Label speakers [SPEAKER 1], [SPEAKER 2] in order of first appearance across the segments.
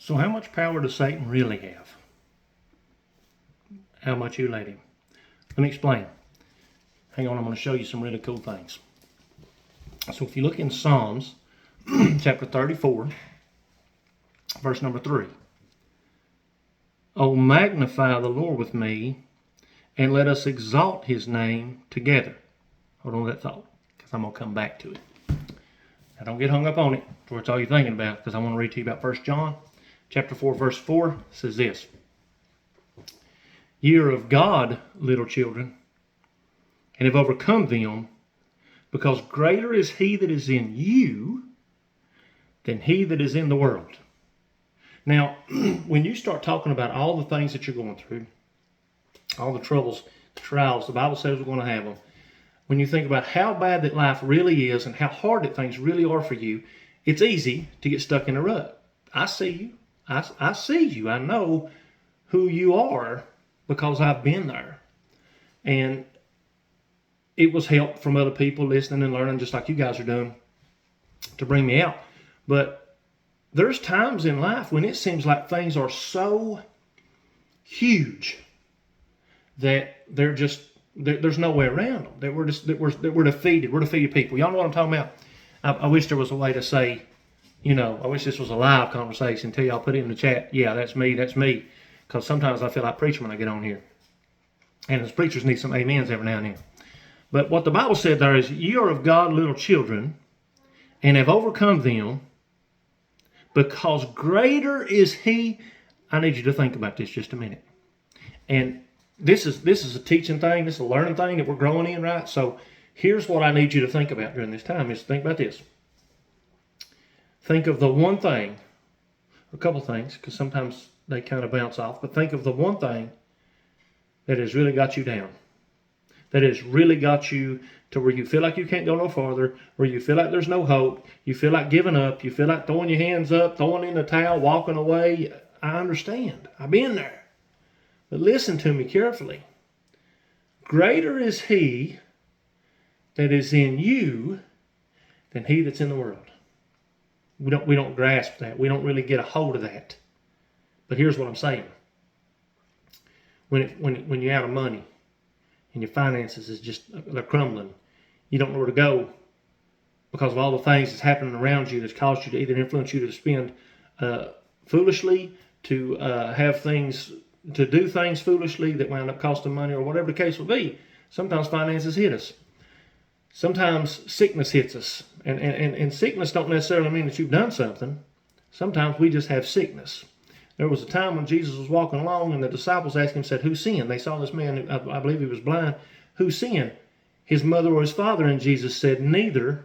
[SPEAKER 1] So how much power does Satan really have? How much you let him? Let me explain. Hang on, I'm going to show you some really cool things. So if you look in Psalms chapter 34, verse number 3. Oh, magnify the Lord with me, and let us exalt his name together. Hold on to that thought, because I'm going to come back to it. Now don't get hung up on it, for it's all you're thinking about, because I want to read to you about 1 John chapter 4, verse 4 says this. Ye are of God, little children, and have overcome them, because greater is he that is in you than he that is in the world. Now, when you start talking about all the things that you're going through, all the troubles, the trials, the Bible says we're going to have them. When you think about how bad that life really is and how hard that things really are for you, it's easy to get stuck in a rut. I see you. I see you. I know who you are because I've been there. And it was help from other people listening and learning just like you guys are doing to bring me out. But there's times in life when it seems like things are so huge that there's no way around them. That we're defeated. We're defeated people. Y'all know what I'm talking about? I wish there was a way to say, I wish this was a live conversation. Tell y'all, put it in the chat. Yeah, that's me. That's me. Because sometimes I feel like preaching when I get on here. And as preachers need some amens every now and then. But what the Bible said there is, ye are of God, little children, and have overcome them, because greater is he. I need you to think about this just a minute. And this is a teaching thing. This is a learning thing that we're growing in, right? So here's what I need you to think about during this time is think about this. Think of the one thing, a couple things, because sometimes they kind of bounce off, but think of the one thing that has really got you down. That has really got you to where you feel like you can't go no farther, where you feel like there's no hope, you feel like giving up, you feel like throwing your hands up, throwing in the towel, walking away. I understand. I've been there. But listen to me carefully. Greater is he that is in you than he that's in the world. We don't grasp that. We don't really get a hold of that. But here's what I'm saying. When you're out of money, and your finances is just, they're crumbling. You don't know where to go because of all the things that's happening around you that's caused you to either influence you to spend foolishly, to do things foolishly that wind up costing money, or whatever the case will be. Sometimes finances hit us. Sometimes sickness hits us. And sickness don't necessarily mean that you've done something. Sometimes we just have sickness. There was a time when Jesus was walking along and the disciples asked him, said, who sinned? They saw this man, I believe he was blind. Who sinned? His mother or his father? And Jesus said, neither,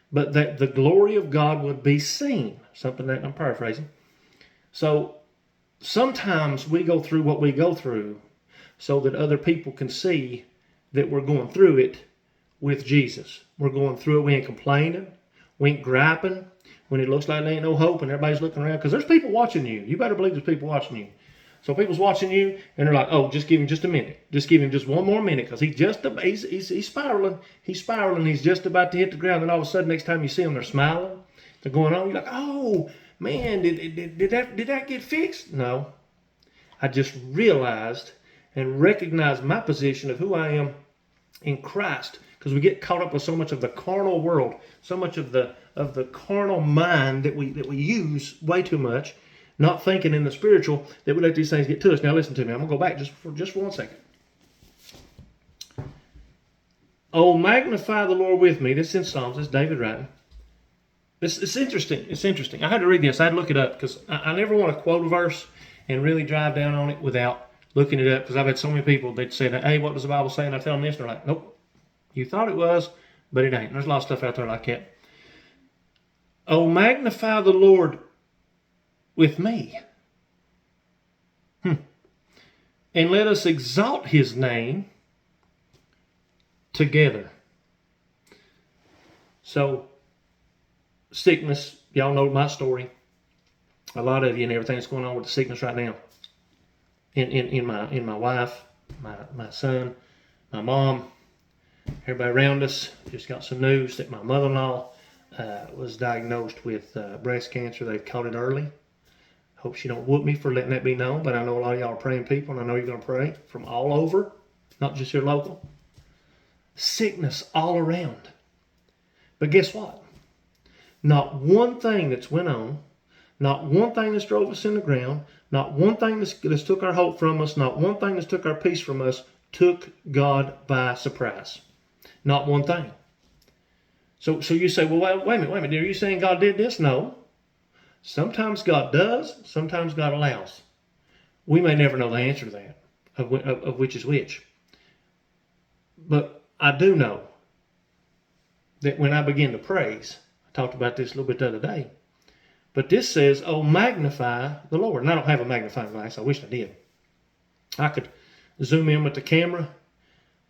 [SPEAKER 1] but that the glory of God would be seen. Something that I'm paraphrasing. So sometimes we go through what we go through so that other people can see that we're going through it with Jesus. We're going through it. We ain't complaining. We ain't griping. When it looks like there ain't no hope and everybody's looking around, because there's people watching you. You better believe there's people watching you. So people's watching you, and they're like, oh, just give him just a minute. Just give him just one more minute, because he's spiraling. He's spiraling. He's just about to hit the ground, and all of a sudden, next time you see them, they're smiling. They're going on. You're like, oh, man, did that get fixed? No. I just realized and recognized my position of who I am in Christ, because we get caught up with so much of the carnal world, so much of the carnal mind that we use way too much, not thinking in the spiritual, that we let these things get to us. Now listen to me. I'm going to go back just for 1 second. Oh, magnify the Lord with me. This is in Psalms. This is David writing. It's interesting. It's interesting. I had to read this. I had to look it up because I never want to quote a verse and really drive down on it without looking it up, because I've had so many people that say, hey, what does the Bible say? And I tell them this, and they're like, nope. You thought it was, but it ain't. There's a lot of stuff out there like that. Oh, magnify the Lord with me. And let us exalt his name together. So, sickness, y'all know my story. A lot of you and everything that's going on with the sickness right now. In my wife, my son, my mom, everybody around us. Just got some news that my mother-in-law was diagnosed with breast cancer. They've caught it early. Hope she don't whoop me for letting that be known, but I know a lot of y'all are praying people, and I know you're going to pray from all over, not just here local. Sickness all around. But guess what? Not one thing that's went on, not one thing that's drove us in the ground, not one thing that's took our hope from us, not one thing that's took our peace from us, took God by surprise. Not one thing. So you say, well, wait a minute. Are you saying God did this? No. Sometimes God does. Sometimes God allows. We may never know the answer to that, of which is which. But I do know that when I begin to praise, I talked about this a little bit the other day, but this says, oh, magnify the Lord. And I don't have a magnifying glass. I wish I did. I could zoom in with the camera,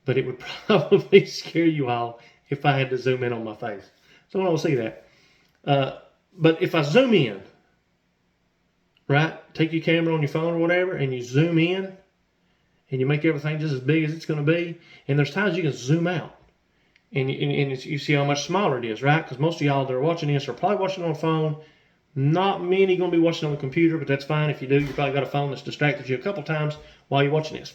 [SPEAKER 1] but it would probably scare you all if I had to zoom in on my face. So I don't see that. But if I zoom in, right, take your camera on your phone or whatever, and you zoom in, and you make everything just as big as it's going to be, and there's times you can zoom out, and you see how much smaller it is, right? Because most of y'all that are watching this are probably watching on a phone. Not many going to be watching on the computer, but that's fine. If you do, you probably got a phone that's distracted you a couple times while you're watching this.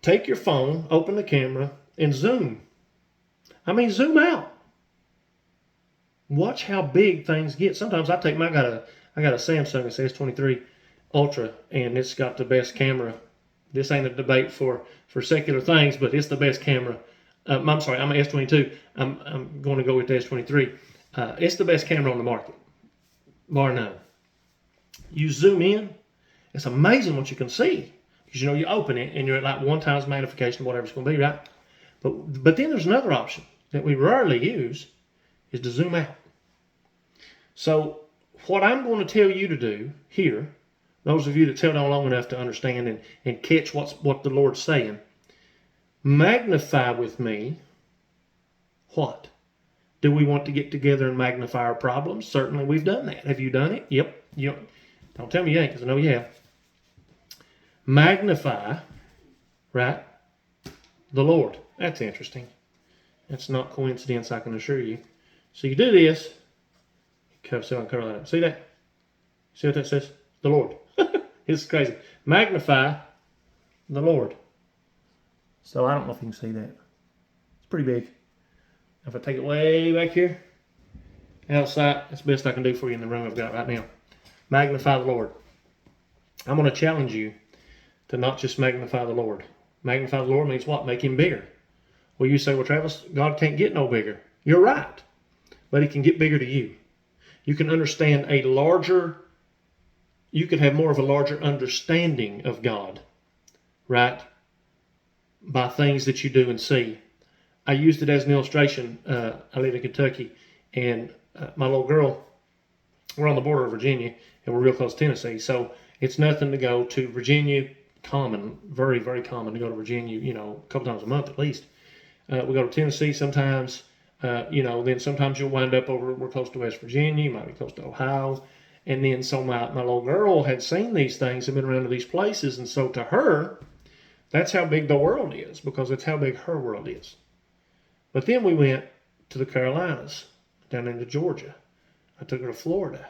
[SPEAKER 1] Take your phone, open the camera, and zoom. I mean, zoom out. Watch how big things get. Sometimes I got a Samsung S23 Ultra, and it's got the best camera. This ain't a debate for secular things, but it's the best camera. I'm sorry, I'm an S22. I'm going to go with the S23. It's the best camera on the market, bar none. You zoom in, it's amazing what you can see. Because you open it and you're at like 1 times magnification, whatever it's going to be, right? But then there's another option that we rarely use, is to zoom out. So what I'm going to tell you to do here, those of you that held on long enough to understand and catch what the Lord's saying, magnify with me what? Do we want to get together and magnify our problems? Certainly we've done that. Have you done it? Yep. Don't tell me you ain't, because I know you have. Magnify, right, the Lord. That's interesting. That's not coincidence, I can assure you. So you do this. Curl that up. See that? See what that says? The Lord. It's crazy. Magnify the Lord. So I don't know if you can see that. It's pretty big. If I take it way back here, outside, that's the best I can do for you in the room I've got right now. Magnify the Lord. I'm going to challenge you to not just magnify the Lord. Magnify the Lord means what? Make him bigger. Well, you say, well, Travis, God can't get no bigger. You're right. But he can get bigger to you. You can understand you can have more of a larger understanding of God, right? By things that you do and see. I used it as an illustration. I live in Kentucky, and my little girl, we're on the border of Virginia, and we're real close to Tennessee. So it's nothing to go to Virginia. Common, very, very common to go to Virginia, a couple times a month at least. We go to Tennessee sometimes. Then sometimes you'll wind up we're close to West Virginia, you might be close to Ohio. And then so my little girl had seen these things and been around to these places. And so to her, that's how big the world is, because it's how big her world is. But then we went to the Carolinas, down into Georgia. I took her to Florida.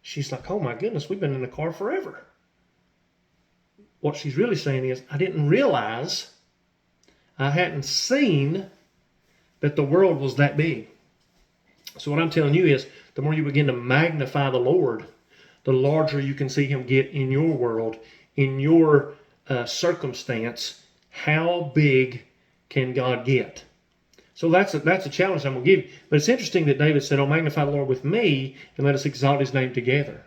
[SPEAKER 1] She's like, oh my goodness, we've been in the car forever. What she's really saying is, I didn't realize, I hadn't seen that the world was that big. So what I'm telling you is, the more you begin to magnify the Lord, the larger you can see him get in your world, in your circumstance. How big can God get? So that's a challenge I'm going to give you. But it's interesting that David said, oh, magnify the Lord with me, and let us exalt his name together.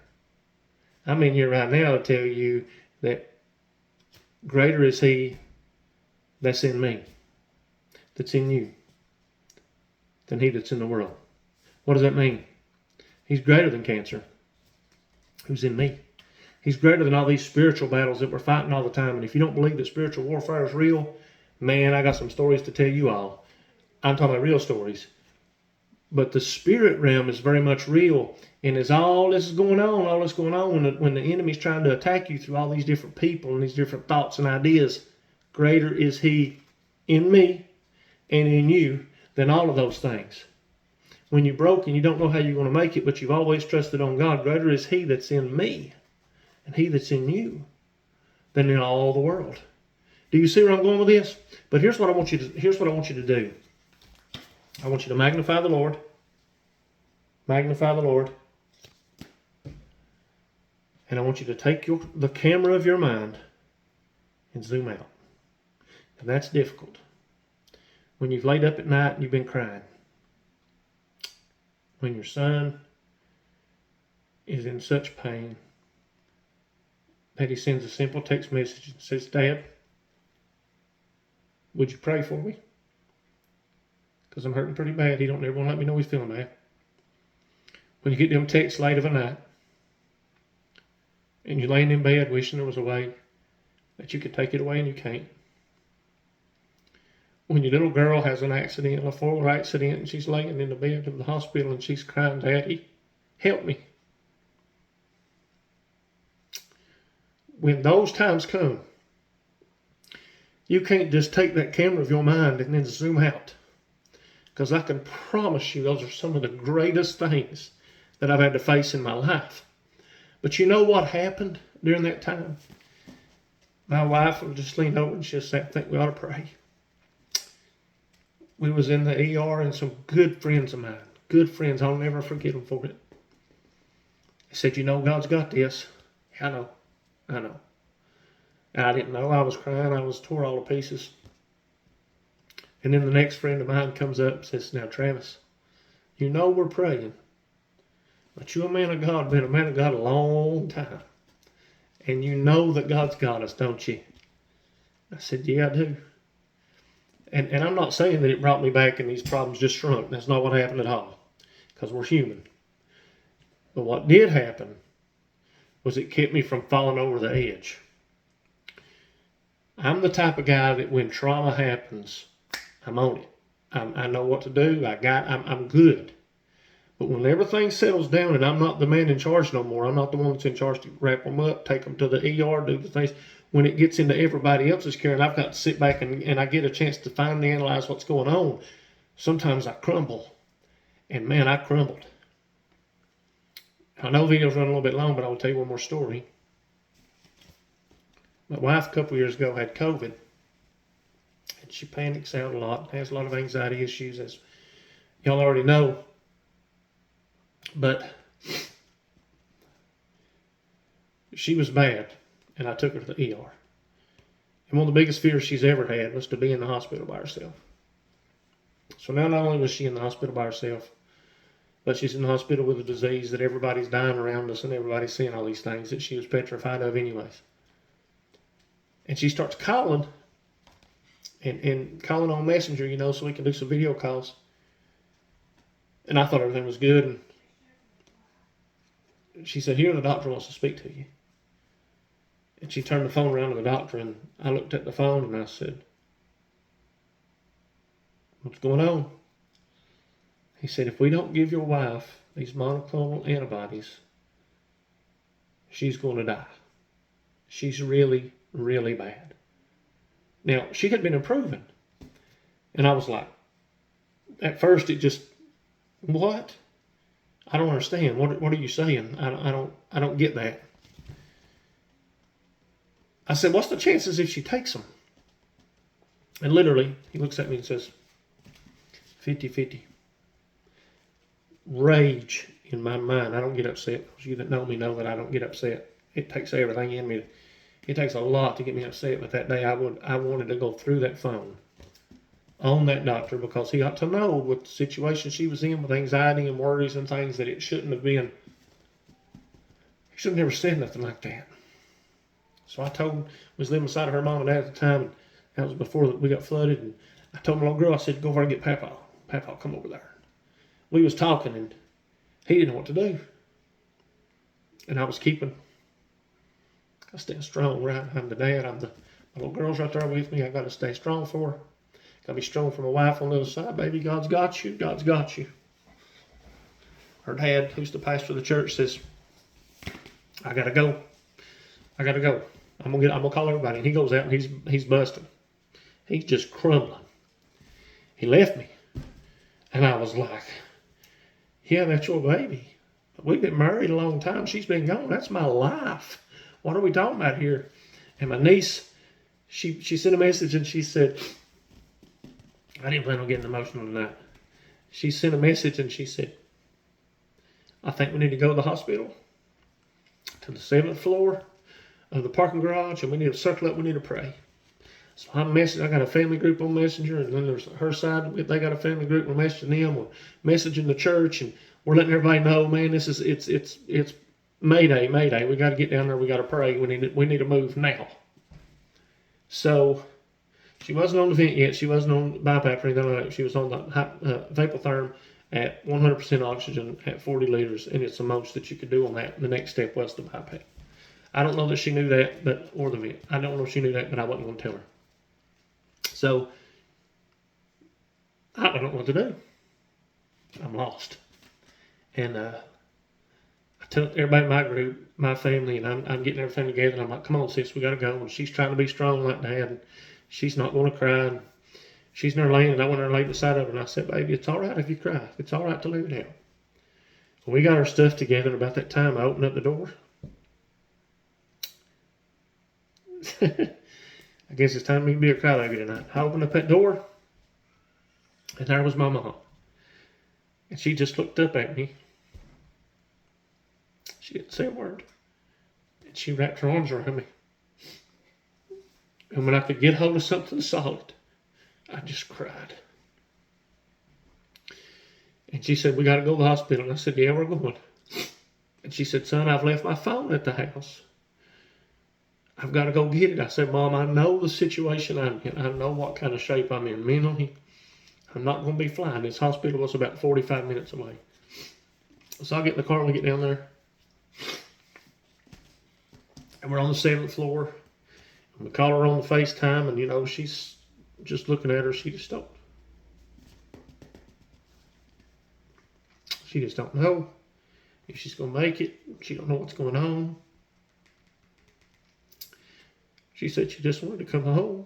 [SPEAKER 1] I'm in here right now to tell you that greater is he that's in me, that's in you, than he that's in the world. What does that mean? He's greater than cancer, who's in me. He's greater than all these spiritual battles that we're fighting all the time. And if you don't believe that spiritual warfare is real, man, I got some stories to tell you all. I'm talking about real stories. But the spirit realm is very much real. And as all this is going on, when the enemy's trying to attack you through all these different people and these different thoughts and ideas, greater is he in me and in you than all of those things. When you're broke and you don't know how you're going to make it, but you've always trusted on God, greater is he that's in me and he that's in you than in all the world. Do you see where I'm going with this? But here's what I want you to do. I want you to magnify the Lord. Magnify the Lord. And I want you to take the camera of your mind and zoom out. And that's difficult. When you've laid up at night and you've been crying. When your son is in such pain that he sends a simple text message and says, Dad, would you pray for me? Because I'm hurting pretty bad. He don't ever want to let me know he's feeling bad. When you get them texts late of a night and you're laying in bed wishing there was a way that you could take it away and you can't. When your little girl has an accident, a 4-wheeler accident, and she's laying in the bed of the hospital and she's crying, Daddy, help me. When those times come, you can't just take that camera of your mind and then zoom out. Because I can promise you those are some of the greatest things that I've had to face in my life. But you know what happened during that time? My wife would just lean over and she'll say, I think we ought to pray. We was in the ER and some good friends of mine, good friends, I'll never forget them for it. They said, you know, God's got this. I know. And I didn't know. I was crying. I was tore all to pieces. And then the next friend of mine comes up and says, now, Travis, you know we're praying, but you're a man of God, been a man of God a long time. And you know that God's got us, don't you? I said, yeah, I do. And I'm not saying that it brought me back and these problems just shrunk. That's not what happened at all, because we're human. But what did happen was it kept me from falling over the edge. I'm the type of guy that when trauma happens, I'm on it. I know what to do. I'm good. But when everything settles down and I'm not the man in charge no more, I'm not the one that's in charge to wrap them up, take them to the ER, do the things. When it gets into everybody else's care and I've got to sit back and I get a chance to finally analyze what's going on, sometimes I crumble. And man, I crumbled. I know the video's running a little bit long, but I will tell you one more story. My wife a couple years ago had COVID. And she panics out a lot, has a lot of anxiety issues, as y'all already know. But she was bad, and I took her to the ER. And one of the biggest fears she's ever had was to be in the hospital by herself. So now not only was she in the hospital by herself, but she's in the hospital with a disease that everybody's dying around us and everybody's seeing all these things that she was petrified of anyways. And she starts calling and calling on Messenger, you know, so we can do some video calls. And I thought everything was good. And she said, here, the doctor wants to speak to you. And she turned the phone around to the doctor, and I looked at the phone and I said, what's going on? He said, if we don't give your wife these monoclonal antibodies, she's going to die. She's really, really bad. Now, she had been improving. And I was like, at first it just, what? I don't understand. What are you saying? I don't get that. I said, what's the chances if she takes them? And literally, he looks at me and says, 50-50. Rage in my mind. I don't get upset. You that know me know that I don't get upset. It takes everything in me. It takes a lot to get me upset. But that day I wanted to go through that phone on that doctor, because he got to know with the situation she was in with anxiety and worries and things that it shouldn't have been. He should have never said nothing like that. So I told him, was living beside her mom and dad at the time, and that was before we got flooded, and I told my little girl, I said, go over and get Papa. Papa, come over there. We was talking, and he didn't know what to do. And I was staying strong, right? I'm the dad. My little girl's right there with me. I got to stay strong for her. Got to be strong for my wife on the other side. Baby, God's got you. God's got you. Her dad, who's the pastor of the church, says, I got to go. I got to go. I'm gonna call everybody. And he goes out and he's busting. He's just crumbling. He left me. And I was like,
[SPEAKER 2] Yeah, that's your baby. We've been married a long time. She's been gone. That's my life. What are we talking about here? And my niece, she sent a message and she said, I didn't plan on getting emotional tonight. She sent a message and she said, I think we need to go to the hospital, to the 7th floor of the parking garage, and we need to circle up, we need to pray. So I got a family group on Messenger, and then there's her side, they got a family group, we're messaging them, we're messaging the church, and we're letting everybody know, man, it's Mayday, we got to get down there, we got to pray, we need to move now. So she wasn't on the vent yet, she wasn't on BiPAP or anything like that, she was on the Vapotherm at 100% oxygen at 40 liters, and it's the most that you could do on that. The next step was the BiPAP. I don't know that she knew that, or the vent. I don't know if she knew that, but I wasn't going to tell her. So, I don't know what to do. I'm lost. And I tell everybody in my group, my family, and I'm getting everything together, and I'm like, come on, sis, we got to go. And she's trying to be strong like Dad, and she's not going to cry. And she's in her lane, and I went there and laid beside her, and I said, baby, it's all right if you cry. It's all right to leave it out. When we got our stuff together, and about that time, I opened up the door. I guess it's time for me to be a crybaby tonight. I opened up that door, and there was my mom. And she just looked up at me. She didn't say a word. And she wrapped her arms around me. And when I could get hold of something solid, I just cried. And she said, we got to go to the hospital. And I said, yeah, we're going. And she said, son, I've left my phone at the house. I've got to go get it. I said, Mom, I know the situation I'm in. I know what kind of shape I'm in mentally. I'm not going to be flying. This hospital was about 45 minutes away. So I get in the car and we get down there. And we're on the 7th floor. And we call her on the FaceTime, and, you know, she's just looking at her. She just don't know if she's going to make it. She don't know what's going on. She said she just wanted to come home.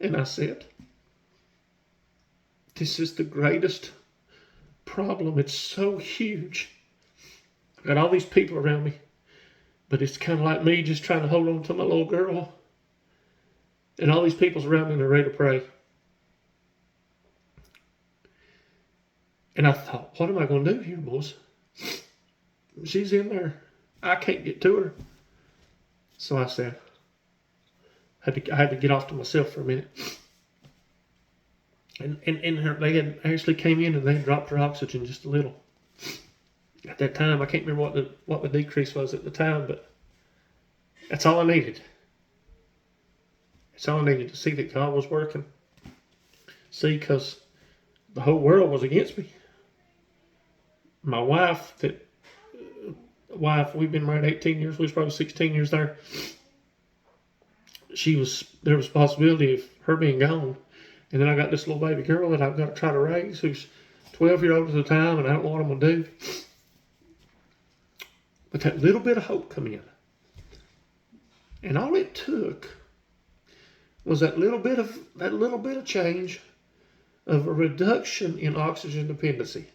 [SPEAKER 2] And I said, this is the greatest problem. It's so huge. I've got all these people around me, but it's kind of like me just trying to hold on to my little girl. And all these people's around me and they're ready to pray. And I thought, what am I going to do here, boys? She's in there. I can't get to her. So I said, I had to get off to myself for a minute. And they had actually came in and they dropped her oxygen just a little. At that time, I can't remember what the decrease was at the time, but that's all I needed. It's all I needed to see that God was working. See, because the whole world was against me. My wife, we've been married 18 years, we was probably 16 years there. There was a possibility of her being gone. And then I got this little baby girl that I've got to try to raise, who's 12-year-old at the time, and I don't know what I'm going to do. But that little bit of hope come in. And all it took was that little bit of change of a reduction in oxygen dependency.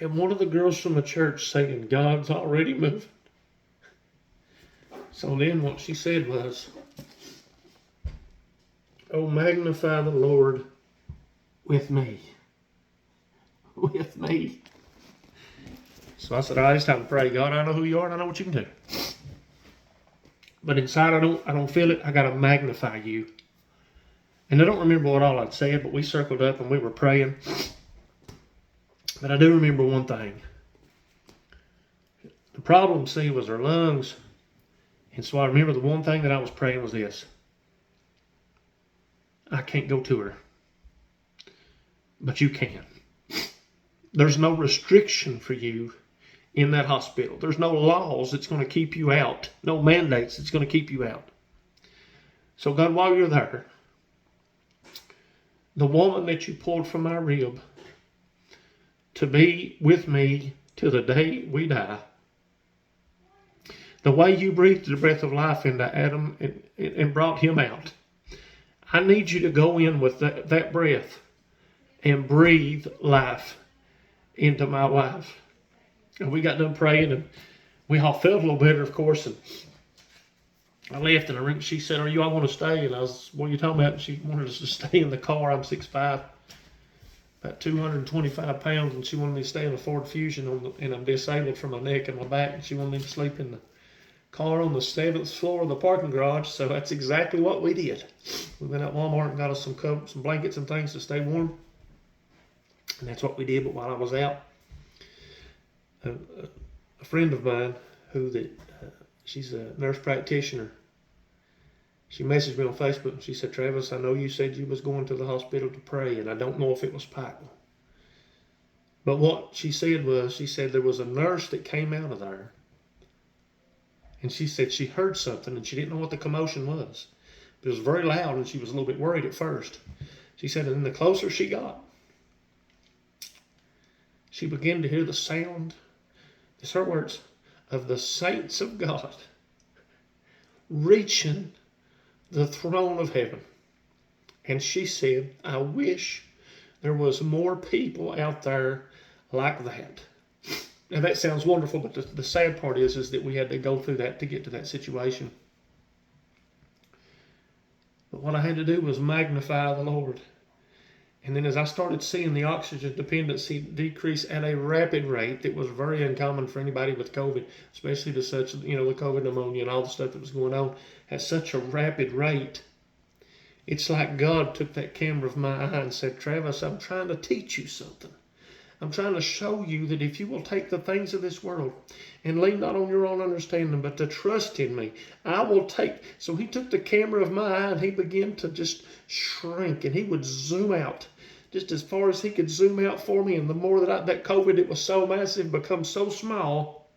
[SPEAKER 2] And one of the girls from the church saying, God's already moving. So then what she said was, oh, magnify the Lord with me. With me. So I said, all right, it's time to pray. God, I know who you are and I know what you can do. But inside I don't feel it. I got to magnify you. And I don't remember what all I'd said, but we circled up and we were praying. But I do remember one thing. The problem, see, was her lungs. And so I remember the one thing that I was praying was this. I can't go to her. But you can. There's no restriction for you in that hospital. There's no laws that's going to keep you out. No mandates that's going to keep you out. So God, while you're there, the woman that you pulled from my rib to be with me till the day we die, the way you breathed the breath of life into Adam and brought him out, I need you to go in with that breath and breathe life into my wife. And we got done praying, and we all felt a little better, of course. And I left, and she said, "Are you all want to stay?" And I was, "What are you talking about?" And she wanted us to stay in the car. I'm 6'5", about 225 pounds, and she wanted me to stay in the Ford Fusion, and I'm disabled from my neck and my back, and she wanted me to sleep in the car on the 7th floor of the parking garage. So that's exactly what we did. We went out to Walmart and got us some blankets and things to stay warm, and that's what we did. But while I was out, a friend of mine she's a nurse practitioner, she messaged me on Facebook, and she said, "Travis, I know you said you was going to the hospital to pray, and I don't know if it was Pikeville." But what she said there was a nurse that came out of there, and she said she heard something, and she didn't know what the commotion was. But it was very loud, and she was a little bit worried at first. She said, and then the closer she got, she began to hear the sound, it's her words, of the saints of God reaching the throne of heaven. And she said, "I wish there was more people out there like that." Now that sounds wonderful, but the sad part is that we had to go through that to get to that situation. But what I had to do was magnify the Lord. And then as I started seeing the oxygen dependency decrease at a rapid rate that was very uncommon for anybody with COVID, especially to such, the COVID pneumonia and all the stuff that was going on at such a rapid rate, it's like God took that camera of my eye and said, "Travis, I'm trying to teach you something. I'm trying to show you that if you will take the things of this world and lean not on your own understanding, but to trust in me, I will take." So he took the camera of my eye and he began to just shrink, and he would zoom out just as far as he could zoom out for me. And the more that COVID, it was so massive, become so small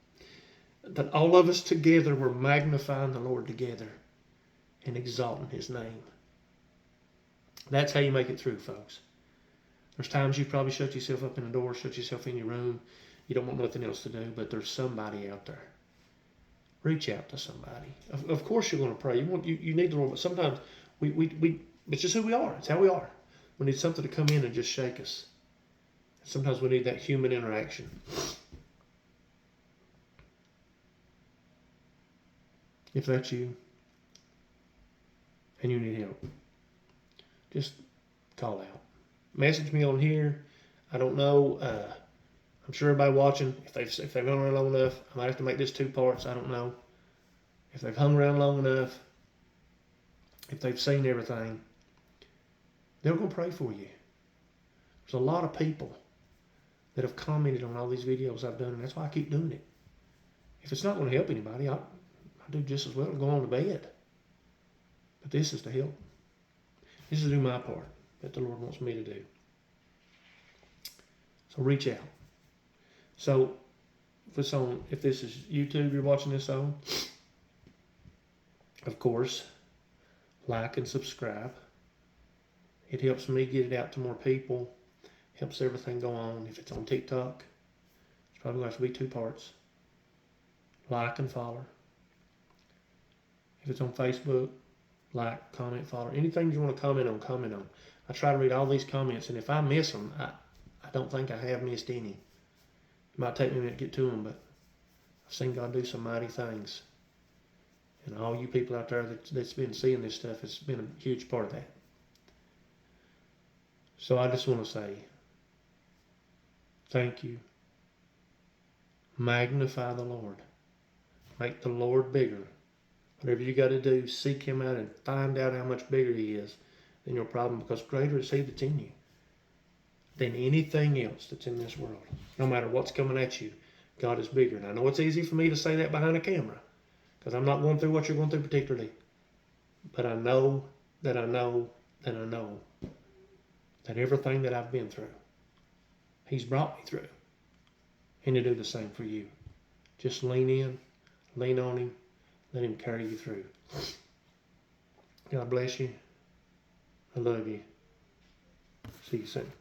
[SPEAKER 2] that all of us together were magnifying the Lord together and exalting his name. That's how you make it through, folks. There's times you probably shut yourself up in the door, shut yourself in your room. You don't want nothing else to do, but there's somebody out there. Reach out to somebody. Of course you're going to pray. You need the Lord, but sometimes it's just who we are. It's how we are. We need something to come in and just shake us. Sometimes we need that human interaction. If that's you and you need help, just call out. Message me on here. I don't know. I'm sure everybody watching, if they've hung around long enough, I might have to make this 2 parts. I don't know. If they've hung around long enough, if they've seen everything, they're going to pray for you. There's a lot of people that have commented on all these videos I've done, and that's why I keep doing it. If it's not going to help anybody, I'll do just as well to go on to bed. But this is to help. This is to do my part that the Lord wants me to do. So reach out. So if this is YouTube you're watching this on, of course, like and subscribe. It helps me get it out to more people. Helps everything go on. If it's on TikTok, it's probably going to have to be 2 parts. Like and follow. If it's on Facebook, like, comment, follow. Anything you want to comment on. I try to read all these comments, and if I miss them, I don't think I have missed any. It might take me a minute to get to them, but I've seen God do some mighty things. And all you people out there that's been seeing this stuff has been a huge part of that. So I just want to say thank you. Magnify the Lord. Make the Lord bigger. Whatever you got to do, seek him out and find out how much bigger he is than your problem, because greater is he that's in you than anything else that's in this world. No matter what's coming at you, God is bigger. And I know it's easy for me to say that behind a camera, because I'm not going through what you're going through particularly. But I know that everything that I've been through, he's brought me through. And he'll do the same for you. Just lean in, lean on him, let him carry you through. God bless you. I love you. See you soon.